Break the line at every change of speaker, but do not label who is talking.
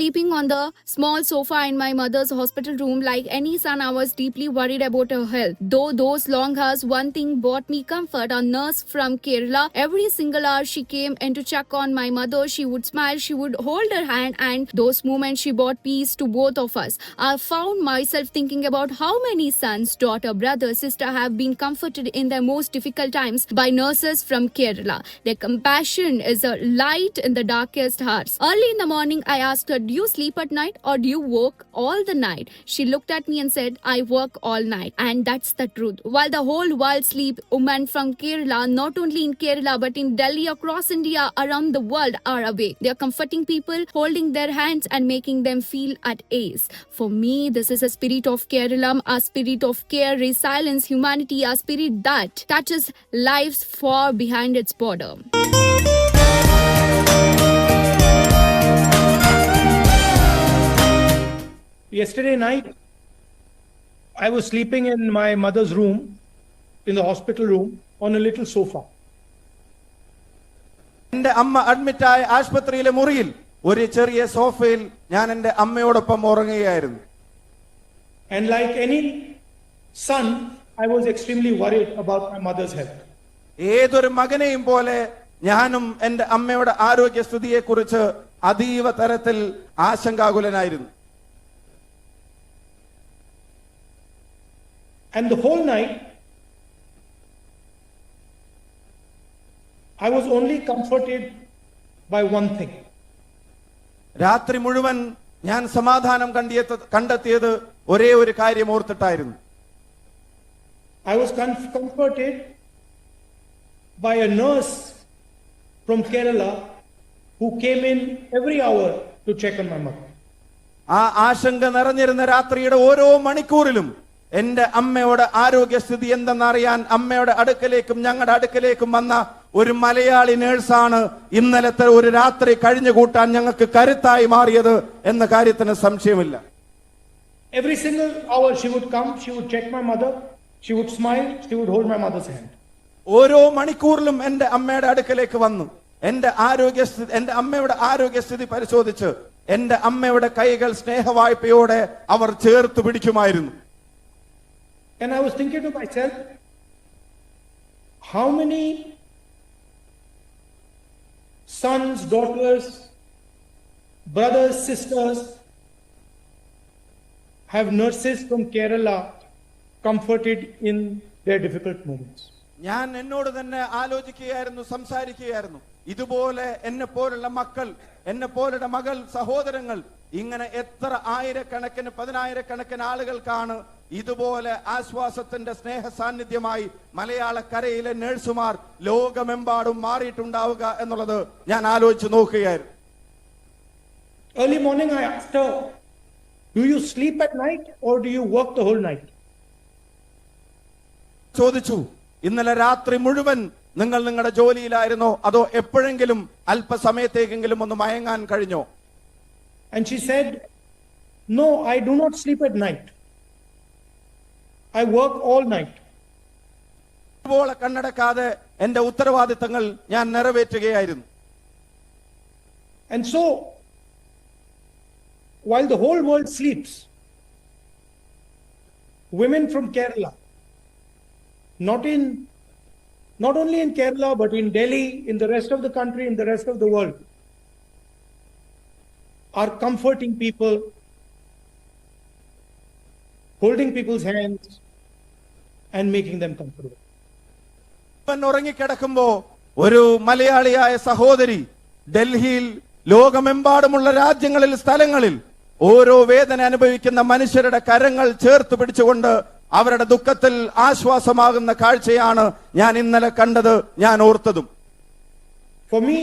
sleeping on the small sofa in my mother's hospital room. Like any son, I was deeply worried about her health. Though those long hours, one thing brought me comfort. A nurse from Kerala, every single hour she came in to check on my mother. She would smile, she would hold her hand, and those moments she brought peace to both of us. I found myself thinking about how many sons, daughter, brother, sister have been comforted in their most difficult times by nurses from Kerala. Their compassion is a light in the darkest hearts. Early in the morning, I asked her, "Do you sleep at night or do you work all the night?" She looked at me and said, "I work all night." And that's the truth. While the whole world sleeps, women from Kerala, not only in Kerala but in Delhi, across India, around the world, are awake. They are comforting people, holding their hands and making them feel at ease. For me, this is a spirit of Kerala, a spirit of care, resilience, humanity, a spirit that touches lives far behind its border.
Yesterday night, I was sleeping in my mother's room, in the hospital room, on a little sofa.
എന്റെ അമ്മ അഡ്മിറ്റായ ആശുപത്രിയിലെ മുറിയിൽ ഒരു ചെറിയ സോഫയിൽ ഞാൻ എന്റെ അമ്മയോടൊപ്പം ഉറങ്ങുകയായിരുന്നു.
And like any son, I was extremely worried about my mother's health.
ഏതൊരു മകനെയും പോലെ ഞാനും എന്റെ അമ്മയുടെ ആരോഗ്യസ്ഥിതിയെ കുറിച്ച് അതീവ തരത്തിൽ ആശങ്കാകുലനായിരുന്നു.
And the whole night, I was only comforted by one thing.
രാത്രി മുഴുവൻ ഞാൻ സമാധാനം കണ്ടെത്തിയത് ഒരേ ഒരു കാര്യം ഓർത്തിട്ടായിരുന്നു.
I was comforted by a nurse from Kerala who came in every hour to check on my mother.
ആ ആശങ്ക നിറഞ്ഞിരുന്ന രാത്രിയുടെ ഓരോ മണിക്കൂറിലും എന്റെ അമ്മയുടെ ആരോഗ്യസ്ഥിതി എന്തെന്നറിയാൻ അമ്മയുടെ അടുക്കലേക്കും ഞങ്ങളുടെ അടുക്കലേക്കും വന്ന ഒരു മലയാളി നേഴ്സാണ് ഇന്നലത്തെ ഒരു രാത്രി കഴിഞ്ഞു കൂട്ടാൻ ഞങ്ങൾക്ക് കരുത്തായി മാറിയത് എന്ന കാര്യത്തിന് സംശയമില്ല.
Every single hour she would come, she would check my mother, she would smile, she would hold my mother's hand.
ഓരോ മണിക്കൂറിലും എന്റെ അമ്മയുടെ അടുക്കലേക്ക് വന്നു എന്റെ അമ്മയുടെ ആരോഗ്യസ്ഥിതി പരിശോധിച്ച് എന്റെ അമ്മയുടെ കൈകൾ സ്നേഹവായ്പയോടെ അവർ ചേർത്ത് പിടിക്കുമായിരുന്നു.
And I was thinking to myself, how many sons, daughters, brothers, sisters have nurses from Kerala comforted in their difficult moments?
ഞാൻ എന്നോട് തന്നെ ആലോചിക്കുകയായിരുന്നു, സംസാരിക്കുകയായിരുന്നു. ഇതുപോലെ എന്നെ പോലുള്ള മക്കൾ, എന്നെ പോലുള്ള മകൾ, സഹോദരങ്ങൾ, ഇങ്ങനെ എത്ര ആയിരക്കണക്കിന് പതിനായിരക്കണക്കിന് ആളുകൾക്കാണ് ഇതുപോലെ ആശ്വാസത്തിന്റെ സ്നേഹ സാന്നിധ്യമായി മലയാളക്കരയിലെ നഴ്സുമാർ ലോകമെമ്പാടും മാറിയിട്ടുണ്ടാവുക എന്നുള്ളത് ഞാൻ ആലോചിച്ച് നോക്കുകയായിരുന്നു.
Early morning I asked her, "Do you sleep at night or do you work the whole night?"
ചോദിച്ചു, ഇന്നലെ രാത്രി മുഴുവൻ നിങ്ങൾ നിങ്ങളുടെ ജോലിയിലായിരുന്നോ അതോ എപ്പോഴെങ്കിലും അല്പസമയത്തേക്കെങ്കിലും ഒന്ന് മയങ്ങാൻ കഴിഞ്ഞോ?
And she said, "No, I do not sleep at night. I work all night."
കണ്ണടക്കാതെ എന്റെ ഉത്തരവാദിത്തങ്ങൾ ഞാൻ നിറവേറ്റുകയായിരുന്നു.
And so, while the whole world sleeps, women from Kerala, not only in Kerala but in Delhi, in the rest of the country, in the rest of the world, are comforting people, holding people's hands and making them comfortable.
ഉറങ്ങിക്കിടക്കുമ്പോ ഒരു മലയാളിയായ സഹോദരി ഡൽഹിയിൽ ലോകമെമ്പാടുമുള്ള രാജ്യങ്ങളിൽ, സ്ഥലങ്ങളിൽ ഓരോ വേദന അനുഭവിക്കുന്ന മനുഷ്യരുടെ കരങ്ങൾ ചേർത്ത് പിടിച്ചുകൊണ്ട് അവരുടെ ദുഃഖത്തിൽ ആശ്വാസമാകുന്ന കാഴ്ചയാണ് ഞാൻ ഇന്നലെ കണ്ടത്, ഞാൻ ഓർത്തതും.
For me,